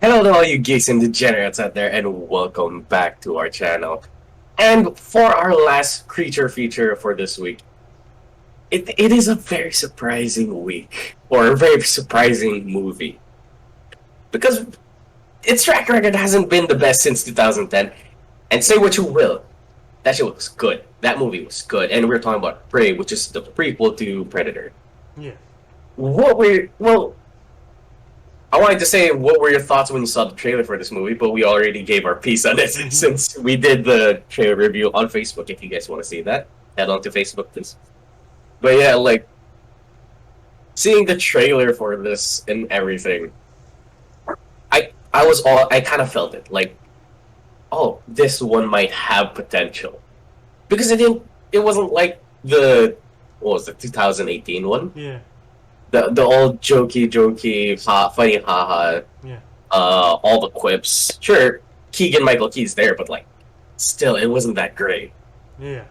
Hello to all you geeks and degenerates out there, and welcome back to our channel. And for our last creature feature for this week, it is a very surprising week, or a very surprising movie. Because its track record hasn't been the best since 2010. And say what you will, that shit was good. That movie was good. And we're talking about Prey, which is the prequel to Predator. Yeah. Well, I wanted to say, what were your thoughts when you saw the trailer for this movie? But we already gave our piece on it since we did the trailer review on Facebook. If you guys want to see that, head on to Facebook, please. But yeah, like seeing the trailer for this and everything, I kind of felt it like, oh, this one might have potential because it wasn't like the what was the 2018 one, Yeah. the old jokey, funny haha, Yeah. all the quips. Sure, Keegan Michael Key's there, but like, still, it wasn't that great. Yeah.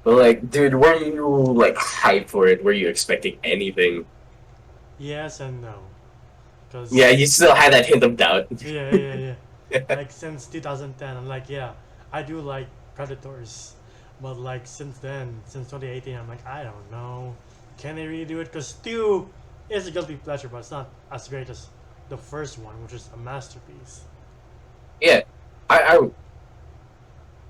But like, dude, were you like hyped for it? Were you expecting anything? Yes and no. Cause Yeah, you still had that hint of doubt. yeah. Like since 2010, I'm like, yeah, I do like Predators, but like since then, since 2018, I'm like, I don't know, can they really do it? Cause two is a guilty pleasure, but it's not as great as the first one, which is a masterpiece. Yeah, I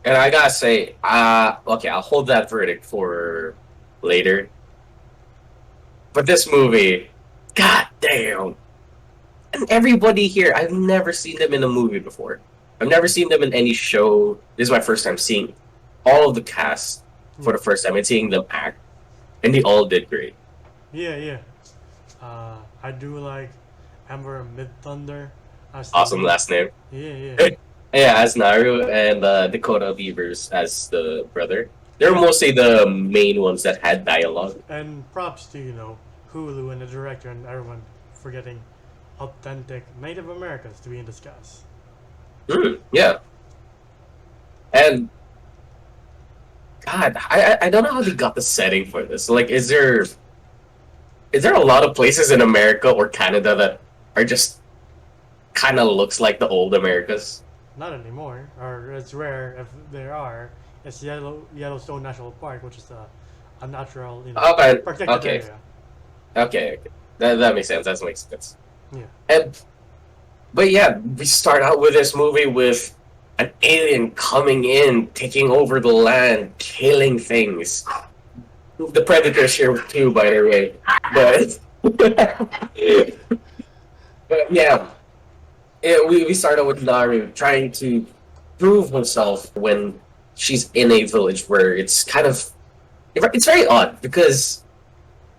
and I gotta say, okay, I'll hold that verdict for later. But this movie, god damn. And everybody here, I've never seen them in a movie before. I've never seen them in any show. This is my first time seeing all of the cast for the first time and seeing them act. And they all did great. Yeah. I do like Amber Mid Thunder. Awesome last name. Yeah. Yeah, as Naru and Dakota Beavers as the brother. They're mostly the main ones that had dialogue. And props to, Hulu and the director and everyone for getting authentic Native Americans to be in discuss. Yeah. And God, I don't know how they got the setting for this. Like, is there a lot of places in America or Canada that are just kind of looks like the old Americas? Not anymore, or it's rare if there are. It's Yellowstone National Park, which is a natural, Okay, protected okay, area. okay. That makes sense. That makes sense. Yeah. And but yeah, we start out with this movie with an alien coming in, taking over the land, killing things. The Predators here too, by the way. But but yeah, we start out with Naru trying to prove himself when she's in a village where it's very odd because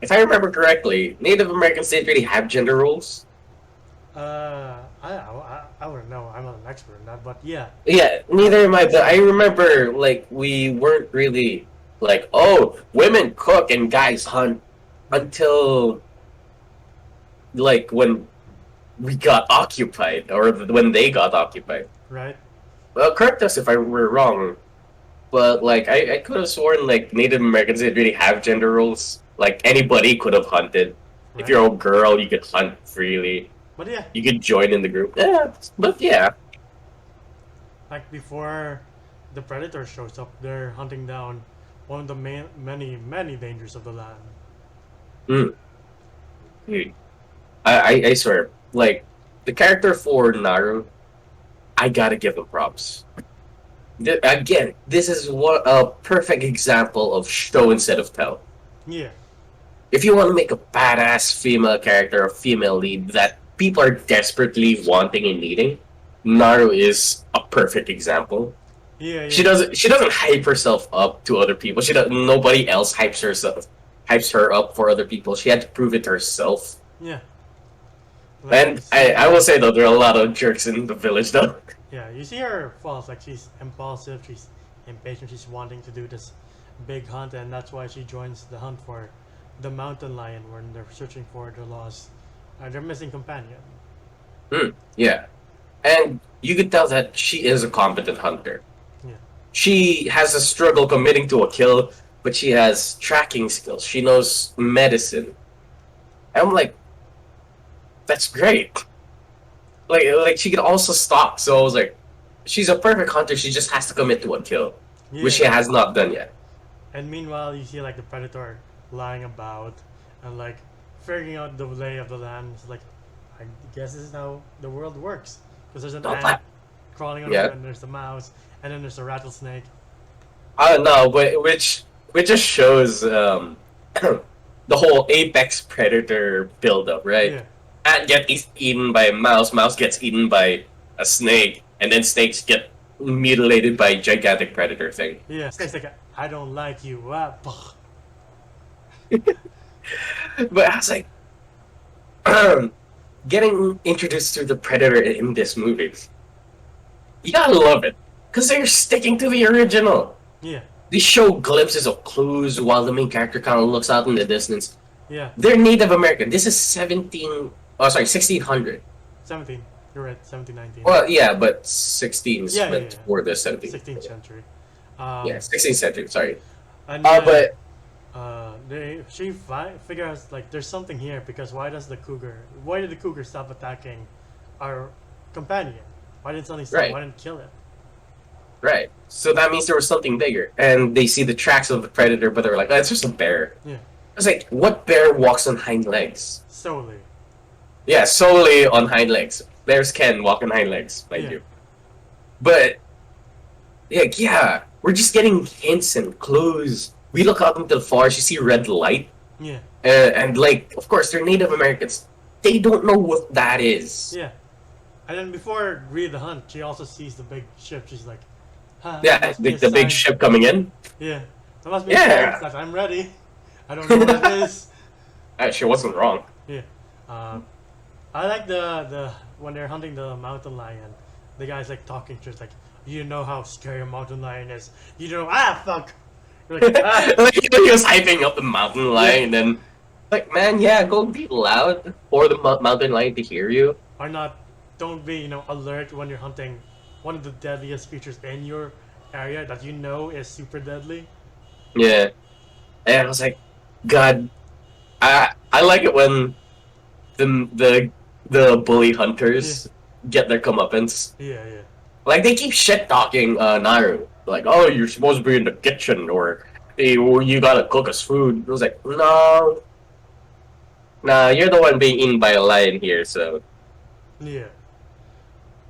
if I remember correctly, Native Americans didn't really have gender roles. I wouldn't know. I'm not an expert in that, but yeah. Yeah, neither am I. But I remember, like, we weren't really like, oh, women cook and guys hunt until like when we got occupied or when they got occupied. Right. Well, correct us if I were wrong, but like I could have sworn like Native Americans didn't really have gender roles. Like anybody could have hunted. If Right. you're a girl, you could hunt freely. But yeah, You could join in the group. Yeah, but yeah. like before the predator shows up, they're hunting down one of the many dangers of the land. Mm. Dude, I swear, like the character for Naru, I gotta give him props. Again, this is a perfect example of show instead of tell. Yeah. If you want to make a badass female character, a female lead that people are desperately wanting and needing, Naru is a perfect example. Yeah. She doesn't hype herself up to other people. Nobody else hypes her up for other people. She had to prove it to herself. Yeah. And I will say though, there are a lot of jerks in the village though. Yeah, you see her faults, like she's impulsive, she's impatient, she's wanting to do this big hunt, and that's why she joins the hunt for the mountain lion when they're searching for their lost, their missing companion. Yeah. And you could tell that she is a competent hunter. Yeah. She has a struggle committing to a kill, but she has tracking skills. She knows medicine. I'm like, that's great. like she can also stalk. So I was like, she's a perfect hunter. She just has to commit to a kill, which she Yeah. has not done yet. And meanwhile, you see like the predator lying about and like figuring out the lay of the land. It's like, I guess this is how the world works. Because there's an Don't ant laugh. crawling on Yeah. her, and there's the mouse, and then there's a rattlesnake. I don't know, but which just shows the whole apex predator buildup, right? Yeah, Ant gets eaten by a mouse, mouse gets eaten by a snake, and then snakes get mutilated by a gigantic predator thing. yeah. Snake's like, I don't like you. Ah, But I was like, getting introduced to the predator in this movie, you gotta love it because they're sticking to the original. yeah, They show glimpses of clues while the main character kind of looks out in the distance. yeah. They're Native American. This is 1600. 17. You're right, 1719. Well, yeah, but 16 is Yeah, meant yeah. for the 17th. 16th century. Yeah, 16th century, sorry. And But she figures like there's something here because why did the cougar stop attacking our companion? Why didn't something stop? Right. Why didn't kill it? right. So that means there was something bigger. And they see the tracks of the predator, but they're like, oh, it's just a bear. Yeah, It's like, what bear walks on hind legs? solely. Yeah, solely on hind legs. Bears can walk on hind legs, thank Yeah. you. But yeah, we're just getting hints and clues. We look out into the forest, you see red light, Yeah, and like, of course, they're Native Americans. They don't know what that is. yeah. And then before Reed the Hunt, she also sees the big ship. She's like, huh, Yeah, that must be a the big sign." ship coming in. Yeah, that must be Yeah. a sign that I'm ready. I don't know what that is. She wasn't wrong. Yeah. I like the when they're hunting the mountain lion, the guy's like talking to us like, you know how scary a mountain lion is. You know, fuck. You're like, Like, he was hyping up the mountain lion, and then, like, man, yeah, go be loud for the mountain lion to hear you. Or not, don't be alert when you're hunting one of the deadliest creatures in your area that you know is super deadly. Yeah, and I was like, God, I like it when the bully hunters get their comeuppance. Yeah, yeah. Like, they keep shit talking Naru. Like, oh, you're supposed to be in the kitchen, or hey, well, you gotta cook us food. I was like, no, nah, you're the one being eaten by a lion here, so. Yeah.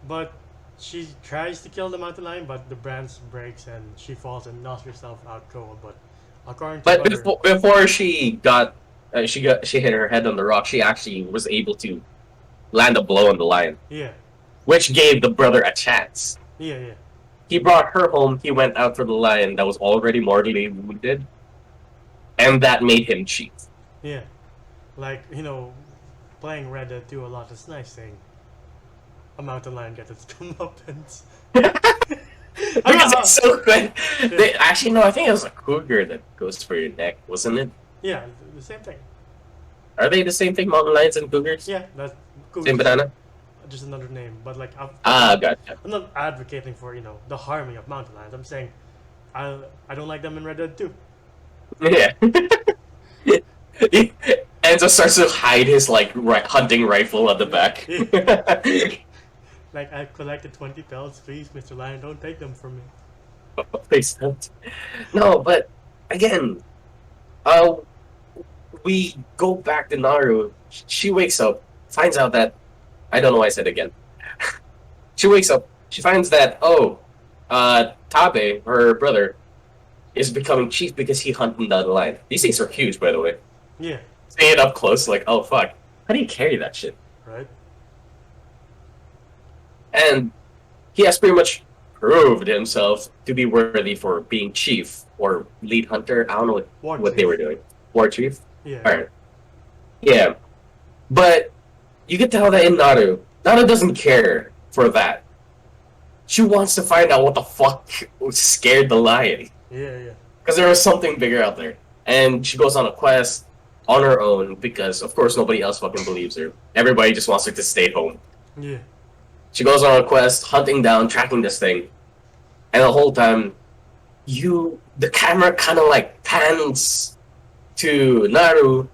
But she tries to kill the mountain lion, but the branch breaks and she falls and knocks herself out cold. But according to But Butter, before she hit her head on the rock, she actually was able to land a blow on the lion, yeah, which gave the brother a chance. yeah, yeah, He brought her home. He went out for the lion that was already mortally wounded, and that made him chief. yeah. Like playing Red Dead 2 a lot is nice saying a mountain lion gets its comeuppance. Because it's so good. Yeah. They, actually, no, I think it was a cougar that goes for your neck, wasn't it? Yeah, the same thing. Are they the same thing, mountain lions and cougars? Yeah, that's cool. Same banana? Just another name, but like Gotcha. I'm not advocating for the harming of mountain lions. I'm saying I don't like them in Red Dead 2. Yeah. Enzo starts to hide his hunting rifle at the back. Like, I've collected 20 pelts, please, Mr. Lion, don't take them from me. Please don't. No, but again, we go back to Naru. She wakes up, finds out that I don't know why I said again. She wakes up, she finds that Tabe, her brother, is becoming chief because he hunted down the lion. These things are huge, by the way. Yeah, Seeing it up close, like, oh fuck, how do you carry that shit? right? And he has pretty much proved himself to be worthy for being chief or lead hunter. I don't know what they were doing. War chief? Yeah. Alright. Yeah. But you can tell that in Naru doesn't care for that. She wants to find out what the fuck scared the lion. Yeah, yeah. Because there was something bigger out there. And she goes on a quest on her own because, of course, nobody else fucking believes her. Everybody just wants her to stay home. Yeah. She goes on a quest, hunting down, tracking this thing. And the whole time, the camera kind of like pans to Naru,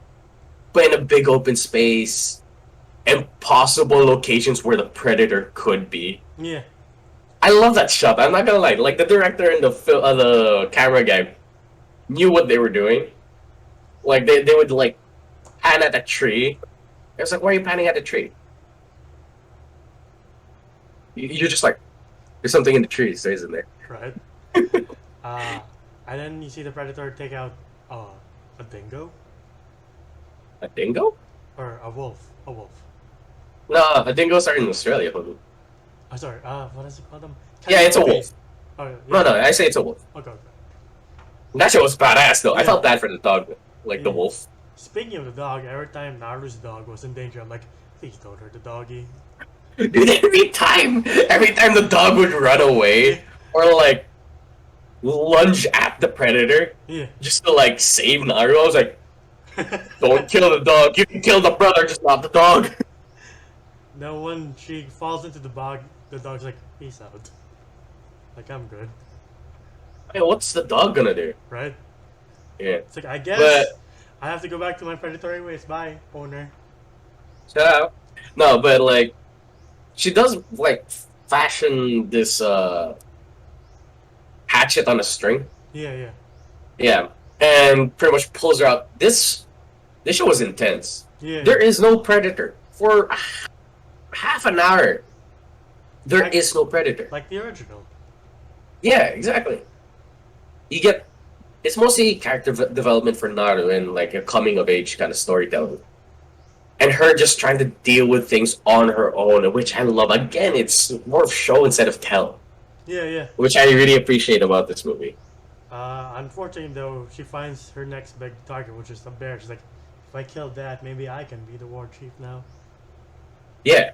but in a big open space. impossible locations where the predator could be. Yeah. I love that shot. I'm not gonna lie. Like the director and the camera guy knew what they were doing. Like they would like pan at a tree. It was like, why are you panning at a tree? You're just like, there's something in the trees, so isn't there? Right. And then you see the predator take out a dingo A dingo? or a wolf. A wolf. No, a dingoes are in Australia. Hold. Oh, sorry. What is it called? Yeah, it's a wolf. Oh, yeah. No, I say it's a wolf. Okay. That shit was badass though. I Yeah. felt bad for the dog, like the Yeah. wolf. Speaking of the dog, every time Naruto's dog was in danger, I'm like, please don't hurt the doggy. Dude, every time the dog would run away or like lunge at the predator Yeah. just to like save Naruto, I was like, don't kill the dog. You can kill the brother, just not the dog. Now when she falls into the bog, the dog's like, peace out. Like, I'm good. Hey, what's the dog gonna do? Right? Yeah. It's like, I guess But I have to go back to my predatory ways. Bye, owner. so, no, but like she does like fashion this hatchet on a string. Yeah, yeah. Yeah. And pretty much pulls her out. This show was intense. Yeah. There is no predator. For half an hour. There is no predator. Like the original. Yeah, exactly. You get it's mostly character development for Naruto and like a coming of age kind of storytelling. And her just trying to deal with things on her own, which I love. Again, it's more of show instead of tell, Yeah, yeah. which I really appreciate about this movie. Unfortunately, though, she finds her next big target, which is the bear. She's like, if I kill that, maybe I can be the war chief now. Yeah,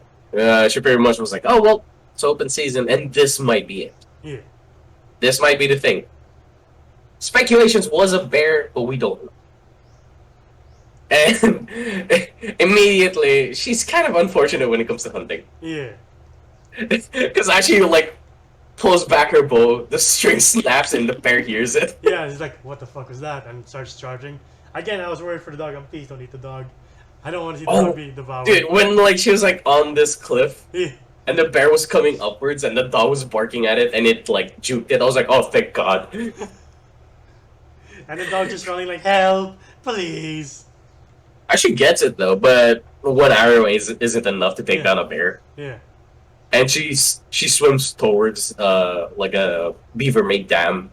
she pretty much was like, "Oh well, it's open season, and this might be it. Yeah. This might be the thing." Speculations was a bear, but we don't know. And immediately, she's kind of unfortunate when it comes to hunting. Yeah. Because actually, like, pulls back her bow, the string snaps, and the bear hears it. Yeah, he's like, what the fuck was that? And starts charging. Again, I was worried for the dog. Please don't eat the dog. I don't want to see the dog be devoured. Dude, when, like, she was, like, on this cliff, Yeah. and the bear was coming upwards, and the dog was barking at it, and it, like, juked it, I was like, oh, thank God. And the dog just running like, help, please. She gets it, though, but one arrow isn't enough to take Yeah. down a bear. Yeah. And she swims towards like a beaver-made dam,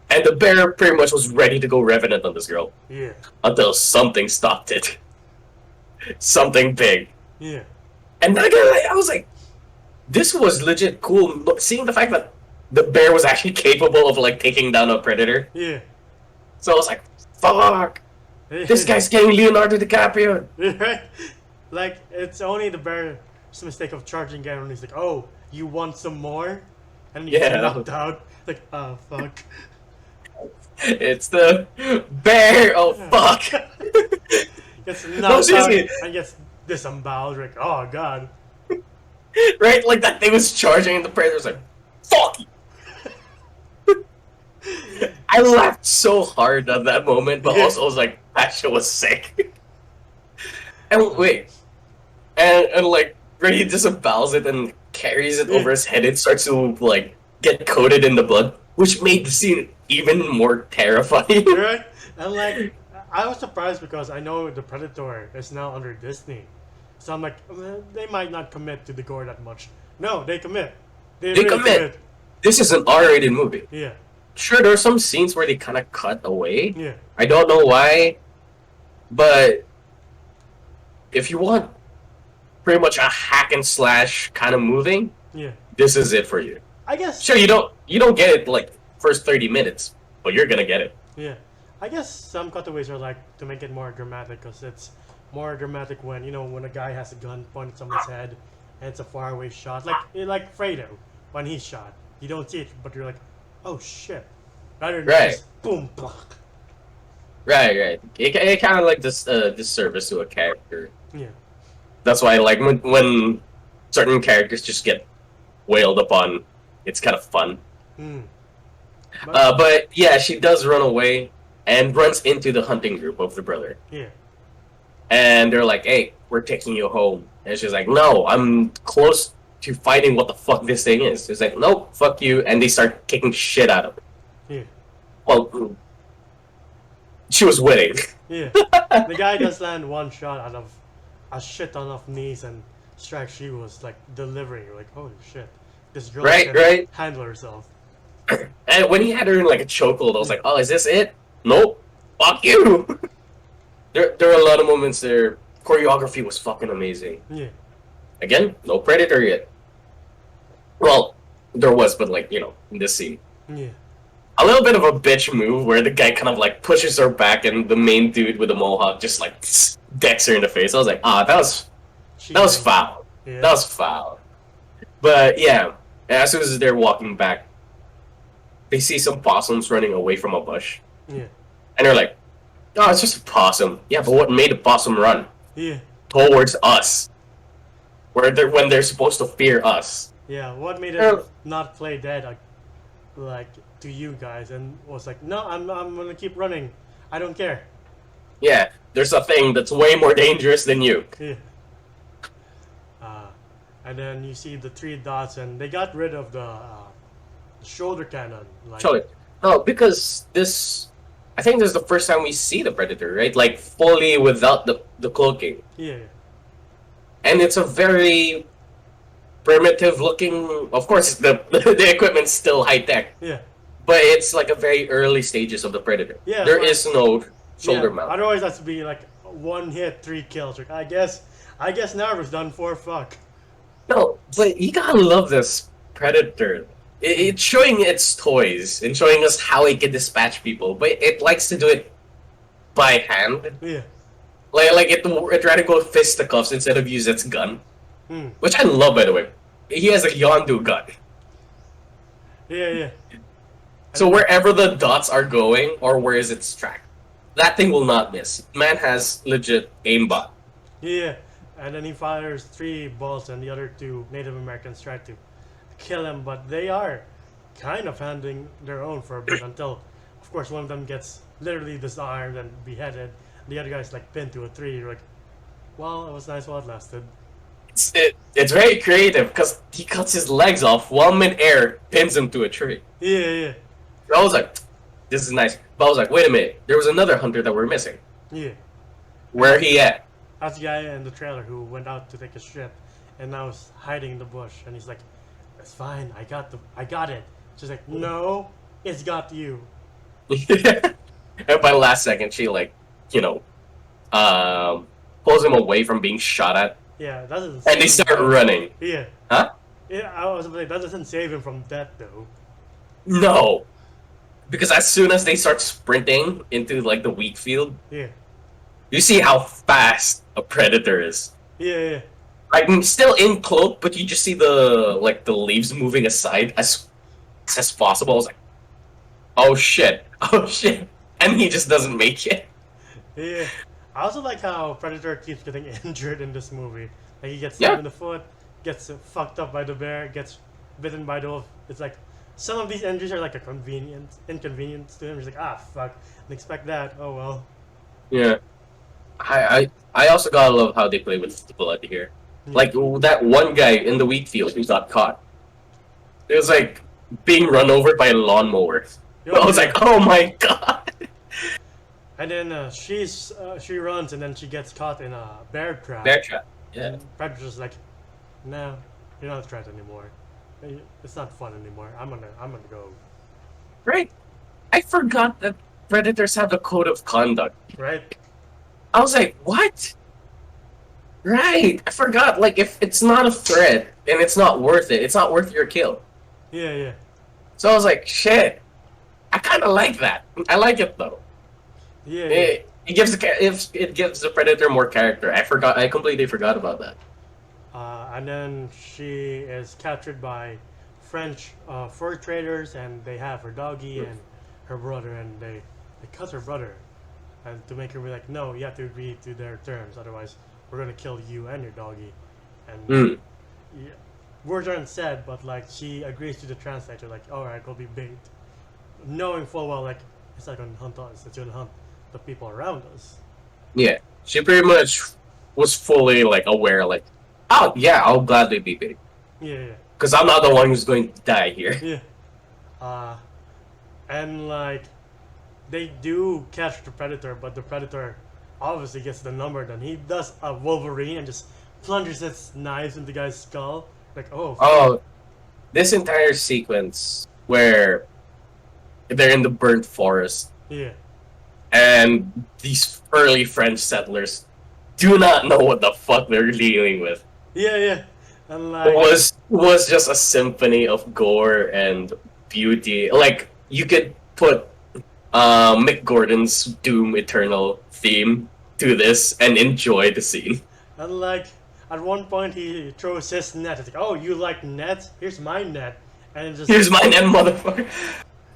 and the bear pretty much was ready to go revenant on this girl Yeah. until something stopped it. Something big, Yeah. and not gonna lie, I was like, this was legit cool. Look, seeing the fact that the bear was actually capable of like taking down a predator, Yeah. so I was like, fuck, this guy's getting Leonardo DiCaprio. Right? Like, it's only the bear's mistake of charging again when he's like, oh, you want some more? And he gets Yeah. knocked out. Like, oh, fuck. It's the bear. Oh fuck. Gets No, knocked out seriously. and gets disemboweled. Like, oh, God. Right? Like that thing was charging and the predator was like, fuck! I laughed so hard at that moment, but also I was like, that shit was sick. And wait. And like, Ray disembowels it and carries it over his head and starts to like get coated in the blood, which made the scene even more terrifying. Right? And like, I was surprised because I know the Predator is now under Disney. So I'm like, they might not commit to the gore that much. No, they commit. They really commit. This is an R-rated movie. Yeah. Sure, there are some scenes where they kind of cut away. Yeah. I don't know why, but if you want pretty much a hack and slash kind of moving, Yeah. this is it for you. I guess. Sure, you don't get it like first 30 minutes, but you're gonna get it. Yeah. I guess some cutaways are like to make it more dramatic because it's more dramatic when, you know, when a guy has a gun pointed at someone's head and it's a faraway shot. Like Fredo, when he's shot. You don't see it, but you're like, oh shit. Rather than Right. just boom, block. Right. It kind of like this disservice to a character. Yeah. That's why, like, when certain characters just get wailed upon, it's kind of fun. Hmm. But yeah, she does run away and runs into the hunting group of the brother. Yeah. and they're like, "Hey, we're taking you home." And she's like, "No, I'm close to finding what the fuck this thing is." It's like, "Nope, fuck you," and they start kicking shit out of it. Yeah. Well, she was winning. Yeah. The guy does land one shot out of a shit ton of knees and strikes she was like delivering. You're like, holy shit. This girl Right, can right. handle herself. And when he had her in like a chokehold, I was like, "Oh, is this it?" Nope. Fuck you. There are a lot of moments there. Choreography was fucking amazing. Yeah. Again, no Predator yet. Well, there was, but like, in this scene. Yeah. A little bit of a bitch move where the guy kind of like pushes her back and the main dude with the mohawk just like decks her in the face. I was like, that was foul. Yeah. That was foul. But yeah, as soon as they're walking back, they see some possums running away from a bush. Yeah. And they're like, "Oh, it's just a possum." Yeah, but what made the possum run? Yeah. Towards us. When they're supposed to fear us. Yeah. What made it not play dead like to you guys and was like, no, I'm gonna keep running. I don't care. Yeah, there's a thing that's way more dangerous than you. Yeah. And then you see the 3 dots, and they got rid of the shoulder cannon. Like, Show it. No, because I think this is the first time we see the Predator, right? Like, fully without the cloaking. yeah. And it's a very primitive looking. Of course, the equipment's still high tech, Yeah. but it's like a very early stages of the Predator. Yeah, There is no shoulder yeah. mount. Otherwise, that's to be like 1 hit, 3 kills. Like, I guess Narva's done for. Fuck. No, but you gotta love this Predator. It's showing its toys and showing us how it can dispatch people, but it likes to do it by hand. Yeah. Like it try to go fisticuffs instead of use its gun, Hmm. which I love, by the way. He has a Yondu gun, Yeah. Yeah. so wherever the dots are going or where is its track, that thing will not miss. Man has legit aimbot. Yeah. And then he fires 3 bolts, and the other 2 Native Americans try to kill him, but they are kind of handling their own for a bit until, of course, one of them gets literally disarmed and beheaded. The other guy's like pinned to a tree. You're like, well, it was nice while it lasted. It's very creative because he cuts his legs off while mid-air, pins him to a tree. Yeah, yeah, I was like, this is nice. But I was like, wait a minute, there was another hunter that we're missing. yeah. Where he at? That's the guy in the trailer who went out to take a shit and now is hiding in the bush. And he's like, it's fine, I got it. She's like, no, it's got you. And by the last second, she pulls him away from being shot at, Yeah, that doesn't. and save they him start from- running. Yeah, Huh? yeah. I was like, that doesn't save him from death though. No, because as soon as they start sprinting into like the wheat field, Yeah, you see how fast a Predator is. yeah, yeah. Like still in cloak, but you just see the leaves moving aside as possible. I was like, oh shit, oh shit, and he just doesn't make it. Yeah. I also like how Predator keeps getting injured in this movie. Like, he gets stabbed in the foot, gets fucked up by the bear, gets bitten by the wolf. It's like some of these injuries are like a inconvenience to him. He's like, fuck, didn't expect that. Oh well. Yeah, I also gotta love how they play with the blood here. Like that one guy in the wheat field who got caught. It was like being run over by a lawnmower. I was like, oh my god. And then she runs and then she gets caught in a bear trap. Bear trap. Yeah. And Predator's like, no, you're not a threat anymore. It's not fun anymore. I'm gonna go. Right. I forgot that predators have a code of conduct. Right? I was like, what? Right. I forgot. Like, if it's not a threat and it's not worth it, it's not worth your kill. Yeah, yeah. So I was like, shit. I kind of like that. I like it though. Yeah, yeah. It gives the predator more character. I completely forgot about that. And then she is captured by French fur traders, and they have her doggy and her brother, and they cut her brother, and to make her be like, no, you have to agree to their terms, otherwise we're gonna kill you and your doggy. And yeah, words aren't said, but like she agrees to the translator, like, all right, we'll be bait, knowing full well like it's not gonna hunt us, it's gonna hunt the people around us. Yeah. She pretty much was fully like aware, like, oh yeah, I'll gladly be big Yeah, because I'm not the one who's going to die here. yeah, yeah. And like they do catch the predator, but the predator obviously gets the number. Then he does a Wolverine and just plunges its knives into the guy's skull. Like, oh, Oh, this entire sequence where they're in the burnt forest yeah, and these early French settlers do not know what the fuck they're dealing with. yeah, yeah, and It like, was just a symphony of gore and beauty. Like you could put Mick Gordon's Doom Eternal theme to this and enjoy the scene. and like, at one point he throws his net. It's like, oh, you like net? Here's my net, and it just Here's my net, motherfucker.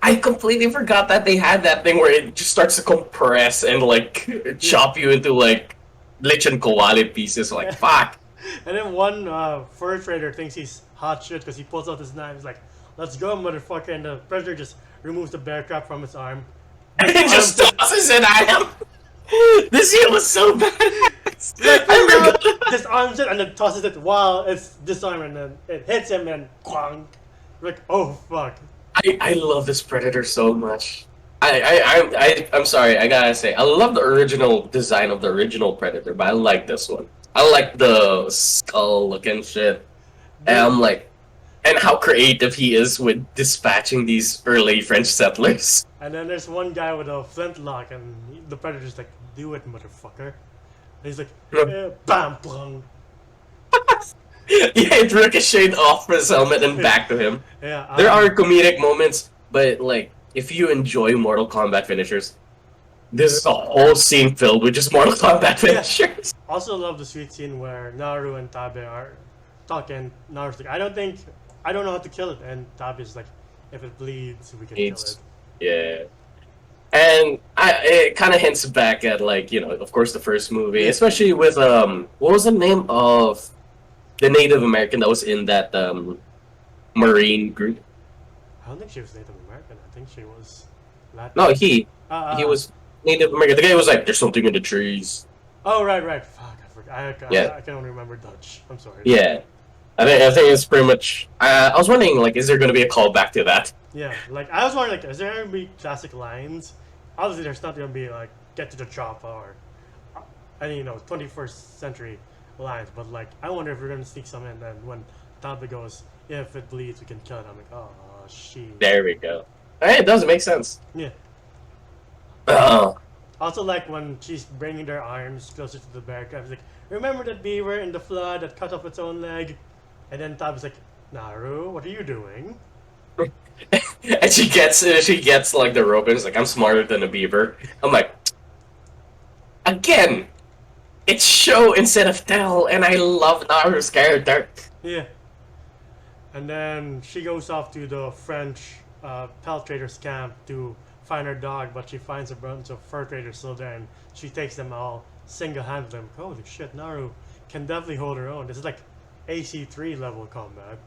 I completely forgot that they had that thing where it just starts to compress and like chop you into like lechon kawali pieces. Like fuck. And then one fur trader thinks he's hot shit because he pulls out his knife. He's like, "Let's go, motherfucker!" And the predator just removes the bear trap from his arm. And it just tosses it at him. This scene was so bad. Like, I forgot. disarms it and then tosses it while it's disarmed, and then it hits him and quang. Like, oh fuck. I love this Predator so much. I'm sorry, I gotta say, I love the original design of the original Predator, but I like this one. I like the skull looking shit. And I'm like, and how creative he is with dispatching these early French settlers. And then there's one guy with a flintlock, and the predator's like, "Do it, motherfucker." And he's like, "Bam, plung." Yeah, it ricocheted off his helmet and back to him. Yeah. There are comedic moments, but like, if you enjoy Mortal Kombat finishers, this is a whole scene filled with just Mortal Kombat finishers. Also love the sweet scene where Naru and Tabe are talking. Naru's like, I don't know how to kill it," and Tabe's like, "If it bleeds, we can kill it." Yeah. And it kind of hints back at, like, you know, of course, the first movie, especially with what was the name of the Native American that was in that Marine group? I don't think she was Native American. I think she was Latin. No, he was Native American. The guy was like, "There's something in the trees." Oh, right. Fuck, I forgot. Yeah. I can only remember Dutch. I'm sorry. Yeah, I think it's pretty much. I was wondering, like, is there going to be a callback to that? Yeah, like I was wondering, like, is there gonna be classic lines? Obviously, there's not gonna be like "get to the chopper" or any 21st century lines, but like I wonder if we're gonna sneak some in. Then when Tabe goes, "If it bleeds, we can kill it," I'm like, "Oh shit." There we go. Hey, it does make sense. Yeah. Oh, Also, like when she's bringing their arms closer to the bear trap, it's like, "Remember that beaver in the flood that cut off its own leg?" And then Tabe's like, "Naru, what are you doing?" and she gets like the rope and it's like, "I'm smarter than a beaver." I'm like, again, it's show instead of tell, and I love Naru's character. Yeah. And then she goes off to the French pelt traders camp to find her dog, but she finds a bunch of fur traders still there, and she takes them all single-handedly. Holy shit, Naru can definitely hold her own. This is like AC3 level combat.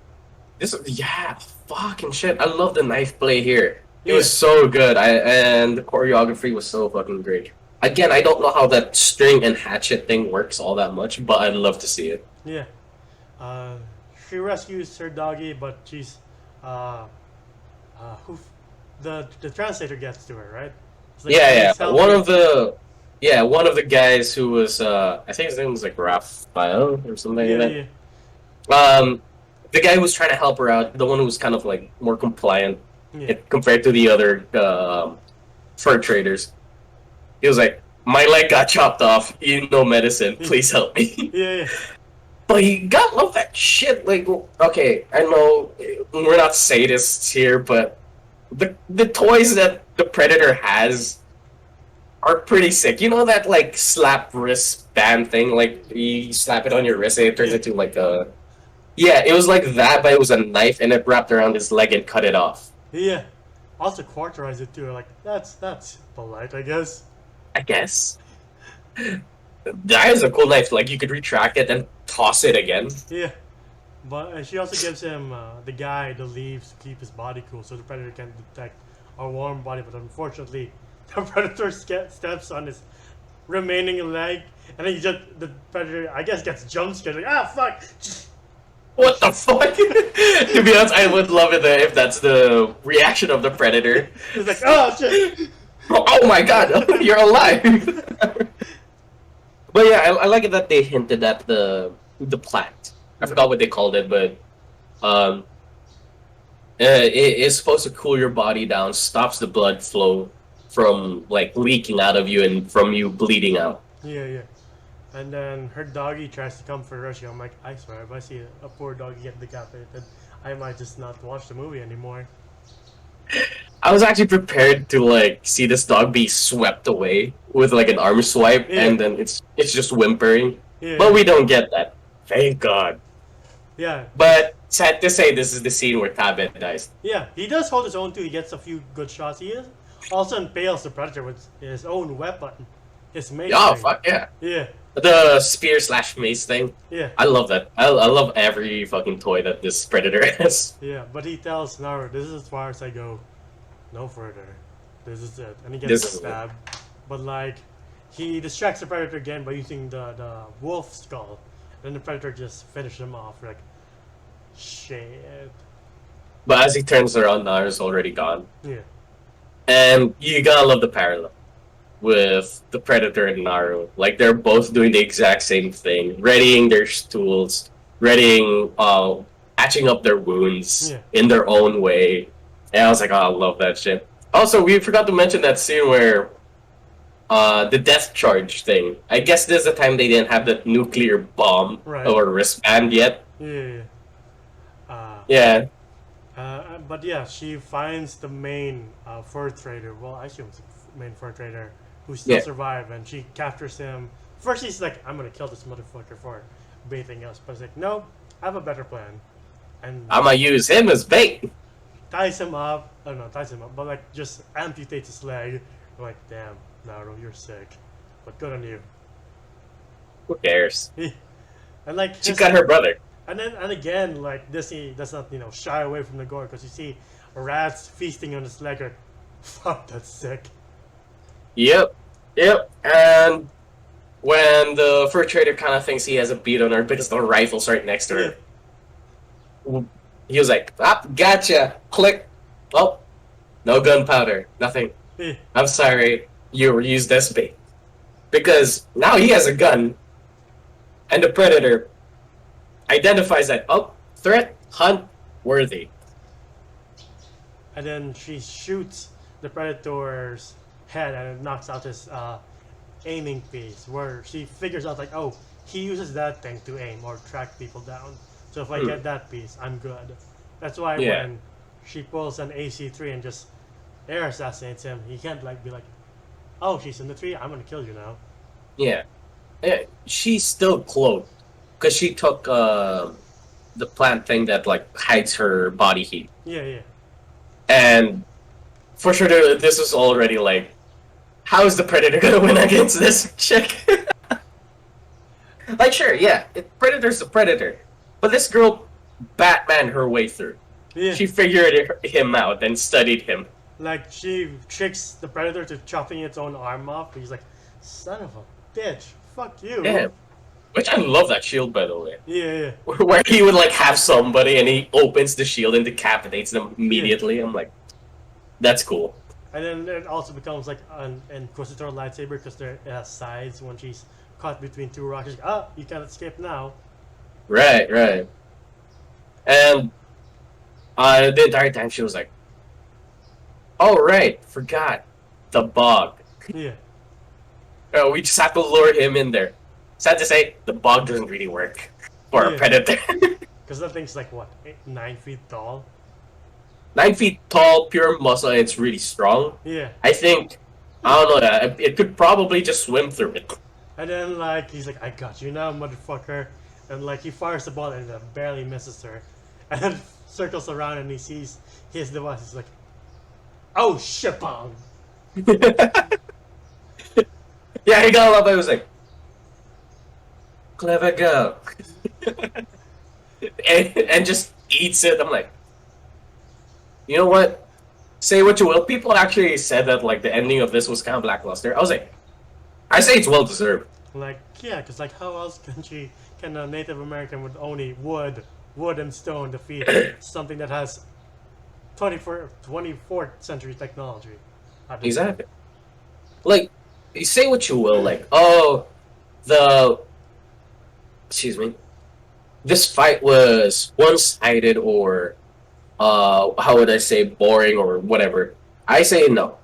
Yeah, fucking shit. I love the knife play here. It was so good. And the choreography was so fucking great. Again, I don't know how that string and hatchet thing works all that much, but I'd love to see it. Yeah. She rescues her doggy, but she's the translator gets to her, right? It's like, Yeah. "Please help One me." of the guys who was I think his name was like Raphael or something like that. Yeah. The guy who was trying to help her out, the one who was kind of like more compliant Yeah. compared to the other fur traders. He was like, "My leg got chopped off. You know medicine. Please help me." Yeah. But you gotta love that shit. Like, okay, I know we're not sadists here, but the toys that the Predator has are pretty sick. You know that like slap wrist band thing? Like you slap it on your wrist and it turns into like a. Yeah, it was like that, but it was a knife and it wrapped around his leg and cut it off. Yeah. Also quarterize it too. Like that's polite, I guess. I guess. That is a cool knife. Like you could retract it and toss it again. Yeah. But she also gives him the guy the leaves to keep his body cool, so the predator can detect a warm body. But unfortunately, the predator steps on his remaining leg, And then the predator, I guess, gets jump scared. Like, ah, fuck! What the fuck? To be honest, I would love it if that's the reaction of the predator. It's like, oh shit! Oh my god, you're alive! But yeah, I like it that they hinted at the plant. I forgot what they called it, but um, it is supposed to cool your body down, stops the blood flow from like leaking out of you and from you bleeding out. Yeah, yeah. And then her doggy tries to come for rescue. I'm like, I swear, if I see a poor doggy get decapitated, I might just not watch the movie anymore. I was actually prepared to like see this dog be swept away with like an arm swipe, Yeah. and then it's just whimpering. Yeah, But we don't get that. Thank God. yeah, But sad to say, this is the scene where Tabet dies. yeah. He does hold his own too. He gets a few good shots. He also impales the predator with his own weapon, his mace. Oh thing. fuck yeah! Yeah, The spear slash mace thing. yeah, I love that. I love every fucking toy that this predator has. yeah. But he tells Naru, "This is as far as I go. No further. This is it." And he This gets is it. stabbed. But like, he distracts the predator again by using the wolf skull. Then the predator just finishes him off. Like, shit. But as he turns around, Naru's already gone. Yeah, And you gotta love the parallel with the Predator and Naru. Like they're both doing the exact same thing, readying their tools, readying, patching up their wounds Yeah. in their own way. And I was like, oh, I love that shit. Also, we forgot to mention that scene where the death charge thing. I guess this is the time they didn't have the nuclear bomb Right. or wristband yet. yeah. Yeah. But yeah, she finds the main fur trader. Well, I assume it's the main fur trader who still Yeah. survived, and she captures him. First, she's like, "I'm gonna kill this motherfucker for baiting us," but it's like, "No, I have a better plan," and I'm gonna use him as bait. ties him up. Oh no, ties him up, but like just amputates his leg. I'm like, damn, Naruto, you're sick, but good on you. Who cares? And like, She his- got her brother. And then and again, like Disney does not shy away from the gore because you see rats feasting on his leg. Like, fuck, that's sick. Yep. Yep. And when the fur trader kind of thinks he has a beat on her because the rifle's right next to her, he was like, "Ah, gotcha." Click. Oh, no gunpowder. Nothing. Yeah. I'm sorry. You used this bait because now he has a gun, and the predator identifies that, oh, threat hunt worthy. And then she shoots the predator's head and it knocks out his aiming piece. Where she figures out like, oh, he uses that thing to aim or track people down. So if I get that piece, I'm good. That's why Yeah. when she pulls an AC-3 and just air assassinates him, he can't like be like, oh, she's in the tree. I'm gonna kill you now. Yeah. She's still cloaked because she took the plant thing that like hides her body heat. Yeah, yeah. And for sure, this was already like, how is the Predator gonna win against this chick? Like, sure, yeah, Predator's a Predator, but this girl Batman her way through. Yeah. She figured him out and studied him. Like, she tricks the predator to chopping its own arm off. He's like, son of a bitch, fuck you. Yeah, which I love that shield, by the way. Yeah, yeah. Where he would like have somebody and he opens the shield and decapitates them immediately. I'm like, that's cool. And then it also becomes like an Inquisitor lightsaber because it has sides when she's caught between two rocks. She's like, ah, you can't escape now. Right, right. And the entire time she was like, oh, right, forgot. The bog. Yeah. We just have to lure him in there. Sad to say, the bog doesn't really work for a Yeah. predator. Because that thing's like, what, 9 feet tall? 9 feet tall, pure muscle, and it's really strong. Yeah. I think, I don't know, it could probably just swim through it. And then, like, he's like, I got you now, motherfucker. And, like, he fires the ball and it barely misses her. And then circles around and he sees his device. He's like, oh, shit bomb. Yeah, he got up. I was like, clever girl. and just eats it. I'm like, you know what? Say what you will. People actually said that like the ending of this was kind of lackluster. I was like, I say it's well deserved. Like, yeah, because like, how else can a Native American with only wood and stone defeat something that has 24th century technology at this point? Exactly. Like, you say what you will, like, oh, the excuse me, this fight was one-sided or how would I say boring or whatever. I say no.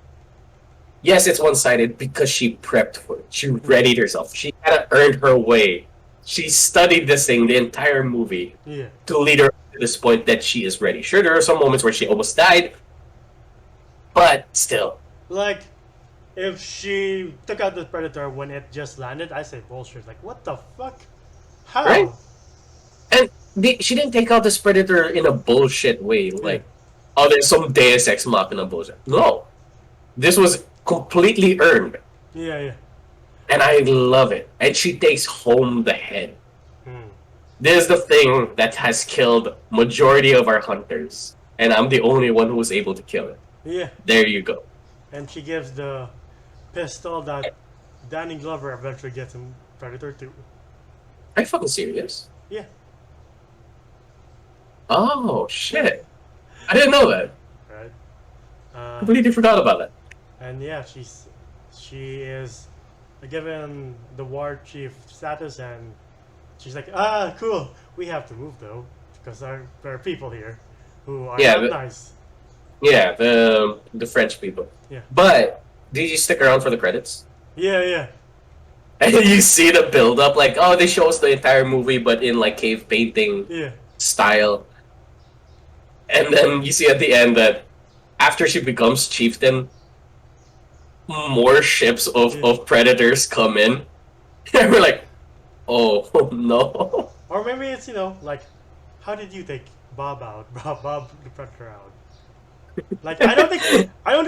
Yes, it's one-sided because she prepped for it. She readied herself. She kind of earned her way. She studied this thing the entire movie Yeah, to lead her to this point that she is ready. Sure, there are some moments where she almost died, but still, like if she took out the predator when it just landed, I say bullshit. Like, what the fuck? right? How? And she didn't take out this predator in a bullshit way, Yeah, like, oh, there's some Deus Ex Machina bullshit. No, this was completely earned, yeah, yeah. and I love it. And she takes home the head. Hmm. This is the thing that has killed majority of our hunters, and I'm the only one who was able to kill it. Yeah, There you go. and she gives the pistol that Danny Glover eventually gets in Predator 2. Are you fucking serious? Yeah, Oh shit! I didn't know that. right. Completely forgot about that. And yeah, she is given the war chief status, and she's like, ah, cool. We have to move though because there are people here who are Yeah, not nice. yeah, the French people. Yeah, But did you stick around for the credits? yeah, yeah, And you see the build up, like, oh, they show us the entire movie, but in like cave painting yeah, style. And then you see at the end that after she becomes chieftain, more ships yeah. of predators come in. And we're like, oh no. Or maybe it's like, how did you take Bob out, Bob the Predator out? Like, I don't think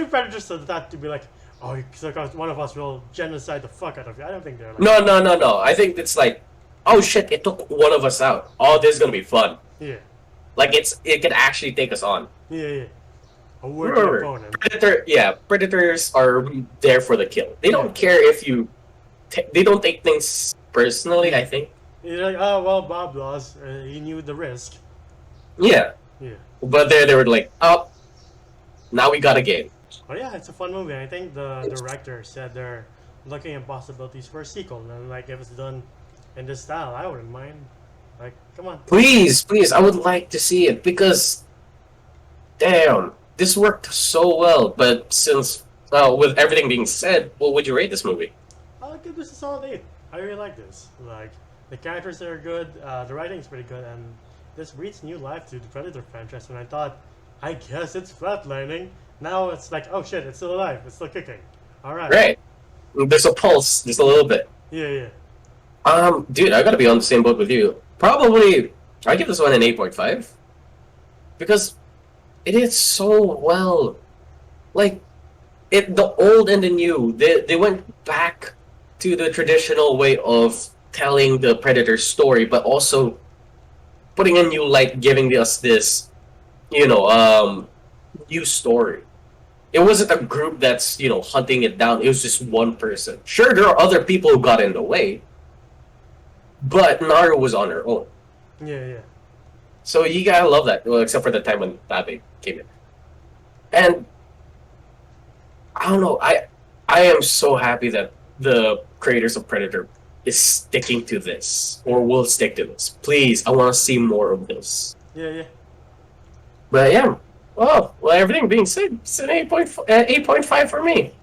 Predators are that to be like, oh, because one of us will genocide the fuck out of you. I don't think they're like No, that. no, no, no. I think it's like, oh shit, it took one of us out. Oh, this is gonna be fun. Yeah, Like it can actually take us on. yeah, yeah. A worthy Remember, opponent. predators are there for the kill. They don't care if you. They don't take things personally. I think. You're like, oh well, Bob lost. He knew the risk. Yeah, Yeah. but they were like, oh, now we got a game. But yeah, it's a fun movie. I think the director said they're looking at possibilities for a sequel, and like if it's done in this style, I wouldn't mind. Like, come on. Please, please, I would like to see it because, damn, this worked so well. But since, with everything being said, what would you rate this movie? I'll give this a solid 8. I really like this. Like, the characters are good, the writing's pretty good, and this breathes new life to the Predator franchise. And I thought, I guess it's flatlining. Now it's like, oh shit, it's still alive. It's still kicking. Alright. Right, there's a pulse, just a little bit. Yeah, yeah. Dude, I gotta be on the same boat with you. Probably, I give this one an 8.5 because it is so well. Like, the old and the new, they went back to the traditional way of telling the Predator story, but also putting a new light, giving us this, new story. It wasn't a group that's, hunting it down. It was just one person. Sure, there are other people who got in the way, but Naru was on her own. Yeah, yeah. So you gotta love that. Well, except for the time when Tabe came in. And I don't know, I am so happy that the creators of Predator is sticking to this. Or will stick to this. Please, I wanna see more of this. Yeah, yeah. But yeah. Well, everything being said, it's an 8.5 for me.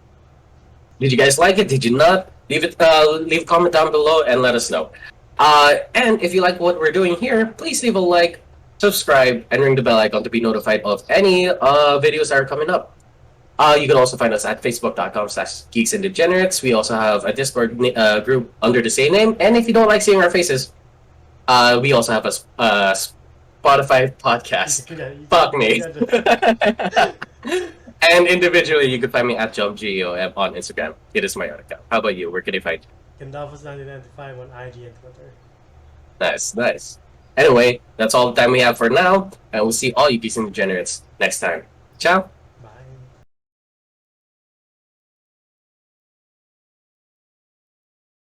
Did you guys like it? Did you not? Leave a comment down below and let us know. And if you like what we're doing here, please leave a like, subscribe, and ring the bell icon to be notified of any videos that are coming up. You can also find us at facebook.com/geeksanddegenerates. We also have a Discord group under the same name. And if you don't like seeing our faces, we also have a Spotify podcast. Fuck me. And individually, you can find me at JumpGEO on Instagram. It is my own account. How about you? Where can they find you? Gandalfus1995 on IG and Twitter. Nice, nice. Anyway, that's all the time we have for now, and we'll see all you geeks and degenerates next time. Ciao.